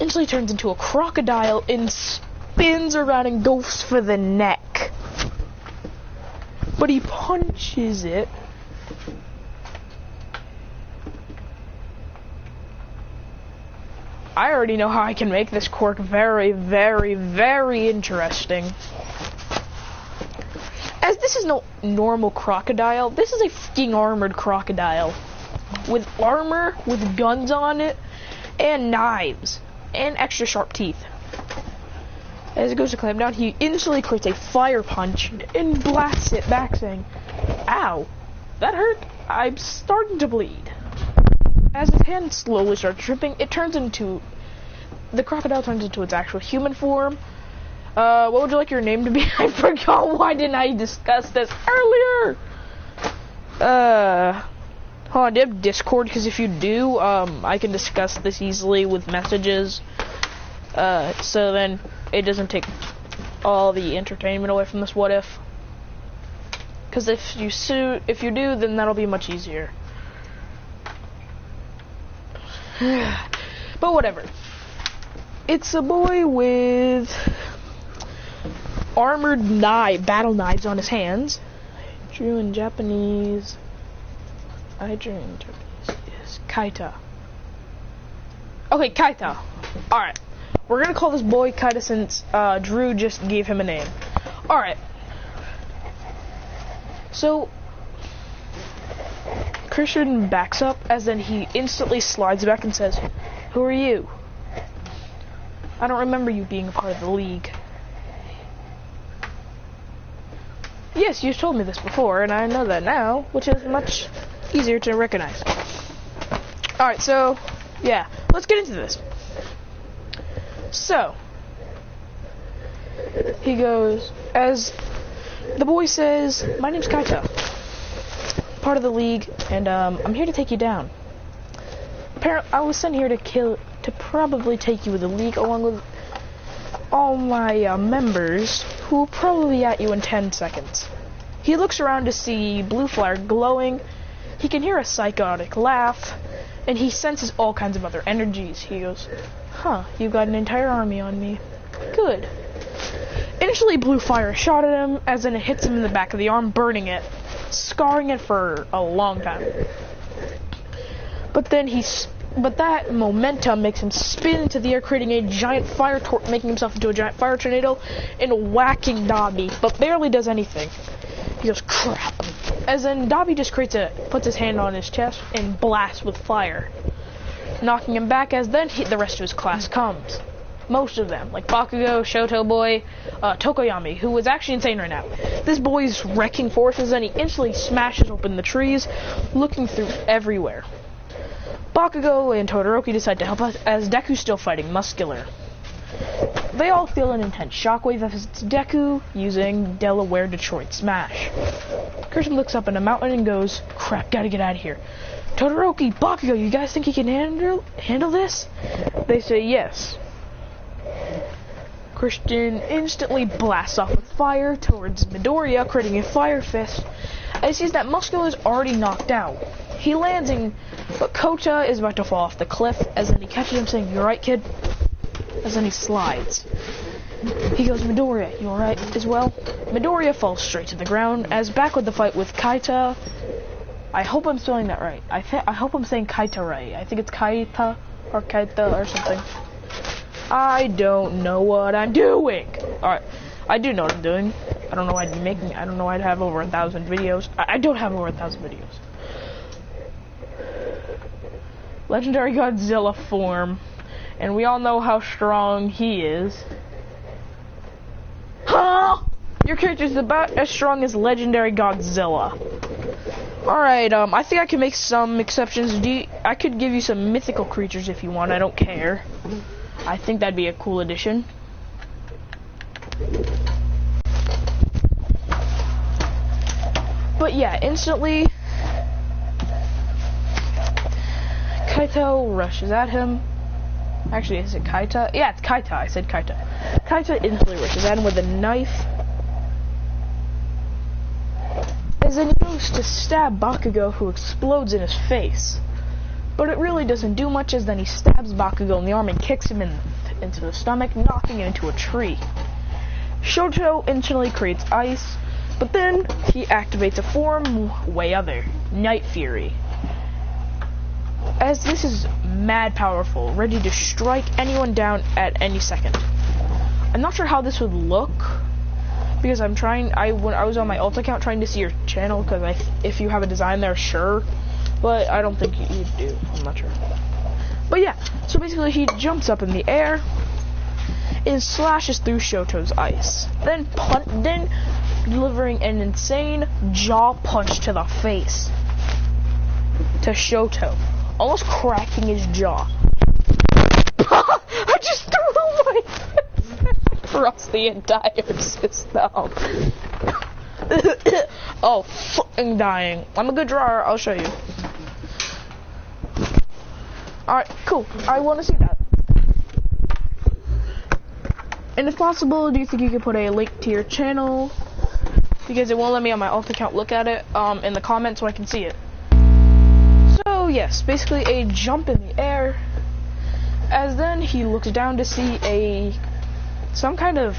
instantly turns into a crocodile and spins around and goes for the neck. But he punches it. I already know how I can make this quirk very, very, very interesting. As this is no normal crocodile, this is a freaking armored crocodile. With armor, with guns on it, and knives, and extra sharp teeth. As it goes to climb down, he instantly creates a fire punch and blasts it back, saying, "Ow, that hurt. I'm starting to bleed." As his hand slowly starts dripping, the crocodile turns into its actual human form. What would you like your name to be? I forgot. Why didn't I discuss this earlier? Hold on, do you have Discord? Because if you do, I can discuss this easily with messages. So then it doesn't take all the entertainment away from this what if. Because if you do, then that'll be much easier. But whatever. It's a boy with armored battle knives on his hands. I drew in Japanese is Kaita. Okay, Kaita. Alright. We're gonna call this boy Kaita since Drew just gave him a name. Alright. So Christian backs up as then he instantly slides back and says, "Who are you? I don't remember you being a part of the league." Yes, you've told me this before, and I know that now, which is much easier to recognize. Alright, so, yeah, let's get into this. So, he goes, as the boy says, "My name's Kaita, part of the league, and I'm here to take you down. Apparently, I was sent here to probably take you with the league, along with all my members, who will probably be at you in 10 seconds. He looks around to see blue flare glowing. He can hear a psychotic laugh, and he senses all kinds of other energies. He goes, "Huh, you've got an entire army on me. Good." Initially, blue fire shot at him, as then it hits him in the back of the arm, burning it, scarring it for a long time. But that momentum makes him spin into the air, creating a giant making himself into a giant fire tornado, and whacking Dobby, but barely does anything. He goes, "Crap." As then Dobby just puts his hand on his chest and blasts with fire, knocking him back, as then the rest of his class comes. Most of them, like Bakugo, Shoto Boy, Tokoyami, who is actually insane right now. This boy's wrecking forces, and he instantly smashes open the trees, looking through everywhere. Bakugo and Todoroki decide to help us, as Deku's still fighting Muscular. They all feel an intense shockwave as it's Deku using Delaware Detroit Smash. Christian looks up in a mountain and goes, "Crap, gotta get out of here." "Todoroki, Bakugo, you guys think he can handle this?" They say yes. Christian instantly blasts off with fire towards Midoriya, creating a fire fist, as he sees that Muscular is already knocked out. He lands but Kota is about to fall off the cliff, as then he catches him saying, "You alright, kid?" As then he slides. He goes, "Midoriya, you alright as well?" Midoriya falls straight to the ground, as back with the fight with Kaita. I hope I'm spelling that right. I hope I'm saying Kaita right. I think it's Kaita or Kaita or something. I don't know what I'm doing. Alright, I do know what I'm doing. I don't know why I don't know why I'd have over 1,000 videos. I don't have over 1,000 videos. Legendary Godzilla form. And we all know how strong he is. Huh? Your character's about as strong as Legendary Godzilla. Alright, I think I can make some exceptions. I could give you some mythical creatures if you want. I don't care. I think that'd be a cool addition. But yeah, instantly Kaito rushes at him. Actually, is it Kaita? Yeah, it's Kaita. I said Kaita. Kaita instantly rushes at him with a knife. As then he goes to stab Bakugo, who explodes in his face. But it really doesn't do much, as then he stabs Bakugo in the arm and kicks him into the stomach, knocking him into a tree. Shoto instantly creates ice, but then he activates a form way other, Night Fury. As this is mad powerful, ready to strike anyone down at any second. I'm not sure how this would look, because when I was on my alt account trying to see your channel, because if you have a design there, sure, but I don't think you do. I'm not sure. But yeah, so basically he jumps up in the air and slashes through Shoto's ice, then delivering an insane jaw punch to the face to Shoto, almost cracking his jaw. I just threw my across the entire system. Oh, fucking dying. I'm a good drawer, I'll show you. Alright, cool. I want to see that. And if possible, do you think you could put a link to your channel? Because it won't let me on my alt account look at it in the comments so I can see it. So yes, basically a jump in the air, as then he looks down to see some kind of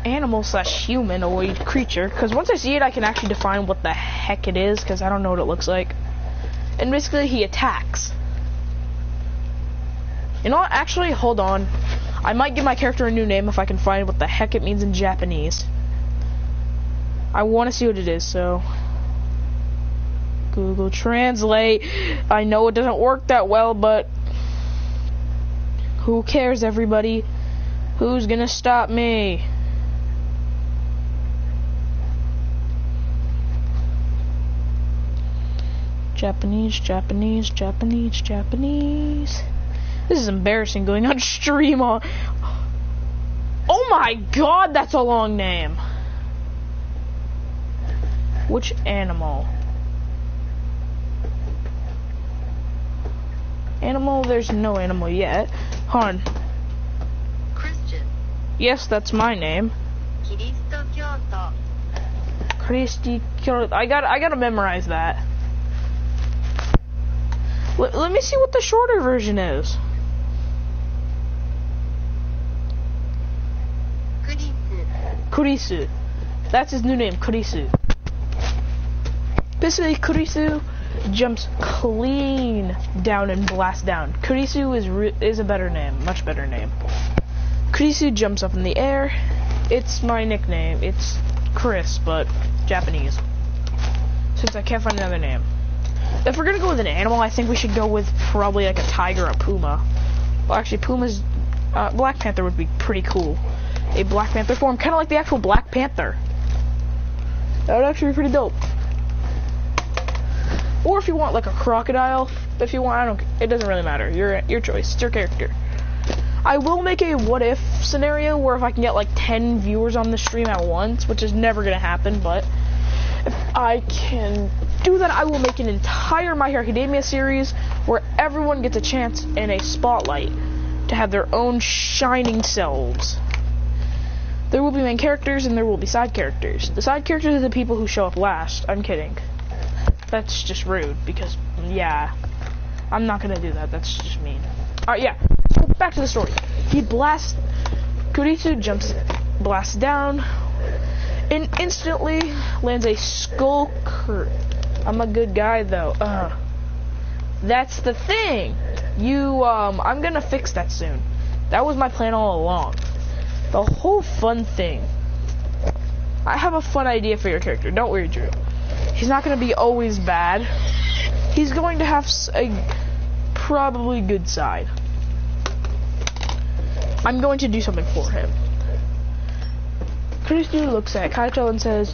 animal slash humanoid creature, because once I see it I can actually define what the heck it is, because I don't know what it looks like. And basically he attacks. You know what, actually hold on, I might give my character a new name if I can find what the heck it means in Japanese. I want to see what it is, so Google Translate. I know it doesn't work that well, but who cares, everybody? Who's gonna stop me? Japanese, Japanese, Japanese, Japanese. This is embarrassing going on stream on. Oh my god, that's a long name. Which animal? Animal, there's no animal yet. Hon. Christian. Yes, that's my name. Christi Kyoto. I gotta memorize that. Let me see what the shorter version is. Kurisu. That's his new name, Kurisu. Basically, Kurisu jumps clean down and blasts down. Kurisu is a better name, much better name. Kurisu jumps up in the air. It's my nickname. It's Chris, but Japanese, since I can't find another name. If we're gonna go with an animal, I think we should go with probably like a tiger or a puma. Well, actually, puma's Black Panther would be pretty cool. A Black Panther form, kind of like the actual Black Panther. That would actually be pretty dope. Or if you want like a crocodile, if you want, it doesn't really matter. Your choice. It's your character. I will make a what if scenario where if I can get like 10 viewers on the stream at once, which is never gonna happen, but if I can do that, I will make an entire My Hero Academia series where everyone gets a chance in a spotlight to have their own shining selves. There will be main characters and there will be side characters. The side characters are the people who show up last. I'm kidding. That's just rude, because, yeah, I'm not gonna do that. That's just mean. Alright, yeah. So back to the story. Kurisu blasts down, and instantly lands a skull curve. I'm a good guy, though. That's the thing. I'm gonna fix that soon. That was my plan all along. The whole fun thing. I have a fun idea for your character. Don't worry, Drew. He's not going to be always bad. He's going to have a probably good side. I'm going to do something for him. Kurisu looks at Kaito and says,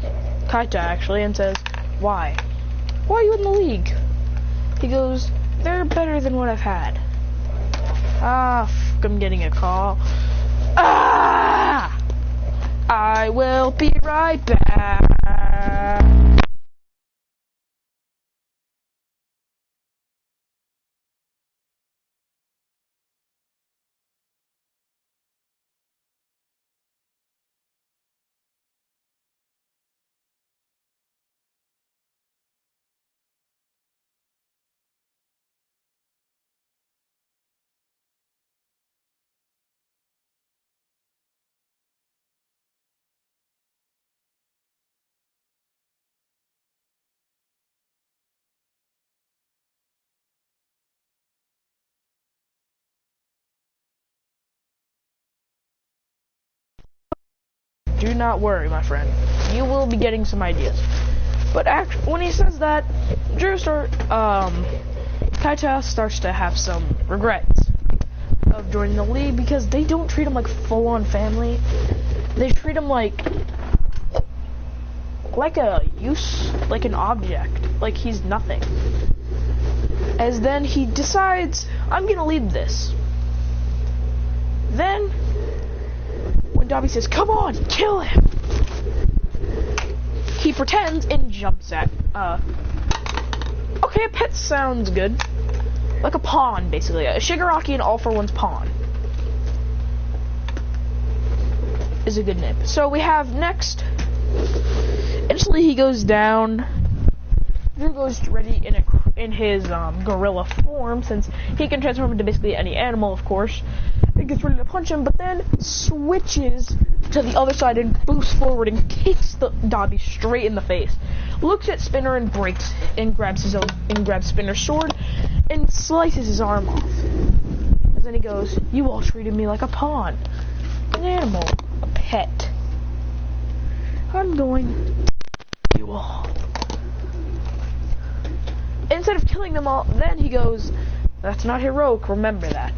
why? Why are you in the league? He goes, they're better than what I've had. I'm getting a call. I will be right back. Do not worry, my friend. You will be getting some ideas. But when he says that, Kaita starts to have some regrets of joining the league because they don't treat him like full-on family. They treat him like an object, like he's nothing. As then he decides, I'm gonna lead this. Then, when Dobby says, come on, kill him, he pretends and jumps at, okay, a pet sounds good. Like a pawn, basically. A Shigaraki and All For One's pawn is a good name. So we have next, instantly he goes down. Drew goes ready in his gorilla form, since he can transform into basically any animal, of course. He gets ready to punch him, but then switches to the other side and boosts forward and kicks Dobby straight in the face. Looks at Spinner and breaks and grabs Spinner's sword and slices his arm off. And then he goes, "You all treated me like a pawn, an animal, a pet. I'm going to kill you all." Instead of killing them all, then he goes, "That's not heroic, remember that."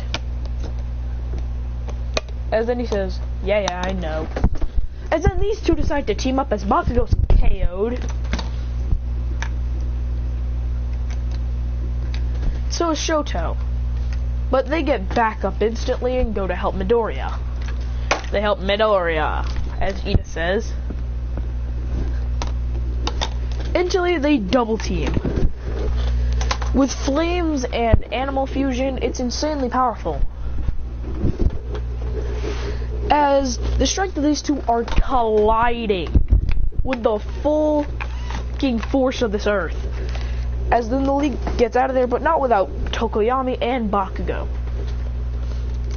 As then he says, yeah, I know. As then these two decide to team up as Bakugo's KO'd. So is Shoto. But they get back up instantly and go to help Midoriya. They help Midoriya, as Ida says. Instantly they double team. With flames and animal fusion, it's insanely powerful. As the strength of these two are colliding with the full fucking force of this earth. As then the league gets out of there, but not without Tokoyami and Bakugo.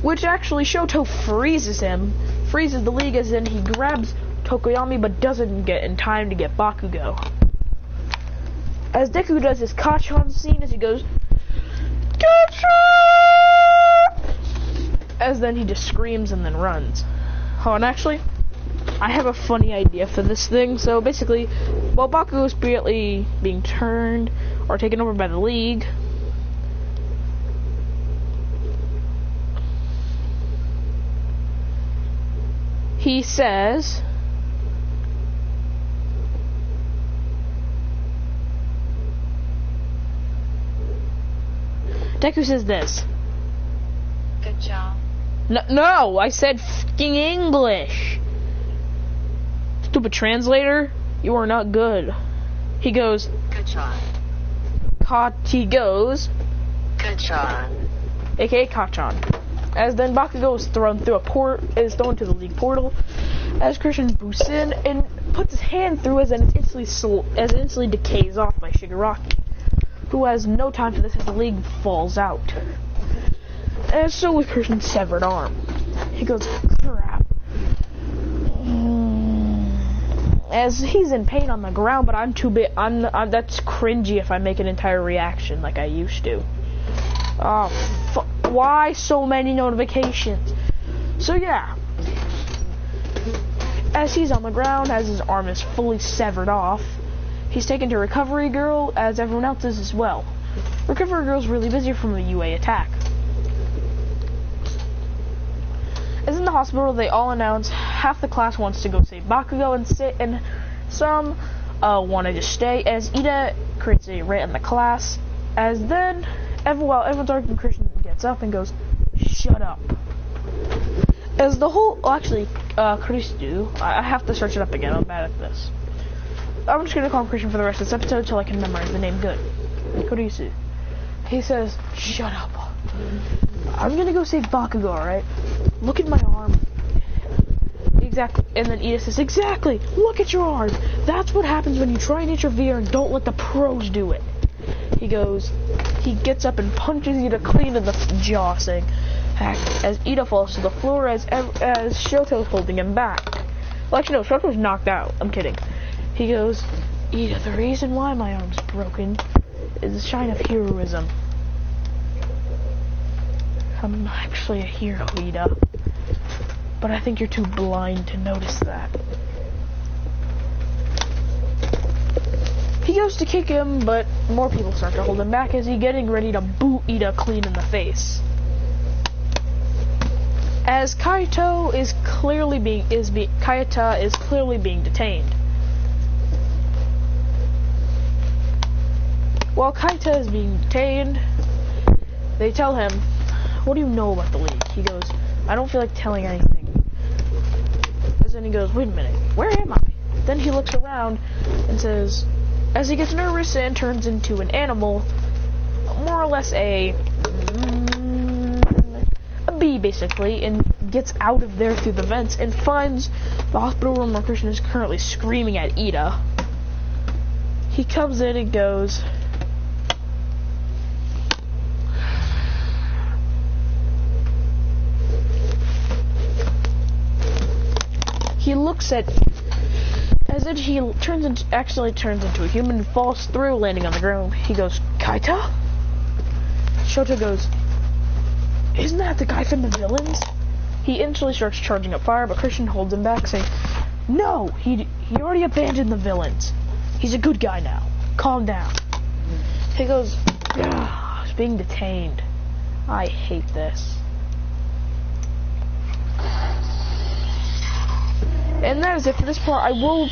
Which actually Shoto freezes the league, as then he grabs Tokoyami but doesn't get in time to get Bakugo. As Deku does his Kachan scene as he goes, Kachan! As then he just screams and then runs. Oh, and actually, I have a funny idea for this thing. So basically, while Bakugo is being turned or taken over by the League, he says, Deku says this. Good job. No, I said fucking English. Stupid translator, you are not good. He goes, Good job. He goes, Good job. aka Kachan. As then Bakugo is thrown through thrown to the League portal. As Christian boosts in and puts his hand through as it instantly decays off by Shigaraki, who has no time for this as the League falls out. And so with Christian's severed arm. He goes, crap. As he's in pain on the ground, but I'm too big. That's cringy if I make an entire reaction like I used to. Oh, why so many notifications? So yeah. As he's on the ground, as his arm is fully severed off, he's taken to Recovery Girl, as everyone else is as well. Recovery Girl's really busy from a UA attack. As in the hospital, they all announce half the class wants to go save Bakugo and some want to just stay, as Ida creates a rant in the class. As then, while everyone's arguing, Christian gets up and goes, shut up. As the whole, Kurisu, I have to search it up again, I'm bad at this. I'm just going to call him Christian for the rest of this episode until I can memorize the name good. Kurisu. He says, shut up. I'm gonna go save Bakugo, alright? Look at my arm. Exactly. And then Ida says, exactly! Look at your arm! That's what happens when you try and interfere and don't let the pros do it. He gets up and punches Ida clean in the jaw, saying, heck, as Ida falls to the floor as Shoto's holding him back. Well, actually, no, Shoto's knocked out. I'm kidding. He goes, Ida, the reason why my arm's broken is the shine of heroism. I'm actually a hero, Ida. but I think you're too blind to notice that. He goes to kick him, but more people start to hold him back as he's getting ready to boot Ida clean in the face. As Kaito is clearly being detained. While Kaita is being detained, they tell him, "What do you know about the league?" He goes, "I don't feel like telling anything." And then he goes, "Wait a minute, where am I?" Then he looks around and says, as he gets nervous and turns into an animal, more or less a bee basically, and gets out of there through the vents and finds the hospital room where Christian is currently screaming at Ida. He comes in and goes, he looks at, as if he accidentally turns into a human and falls through, landing on the ground. He goes, "Kaita?" Shoto goes, "Isn't that the guy from the villains?" He instantly starts charging up fire, but Christian holds him back, saying, "No, he already abandoned the villains. He's a good guy now. Calm down." He goes, "He's being detained. I hate this." And that is it for this part. I will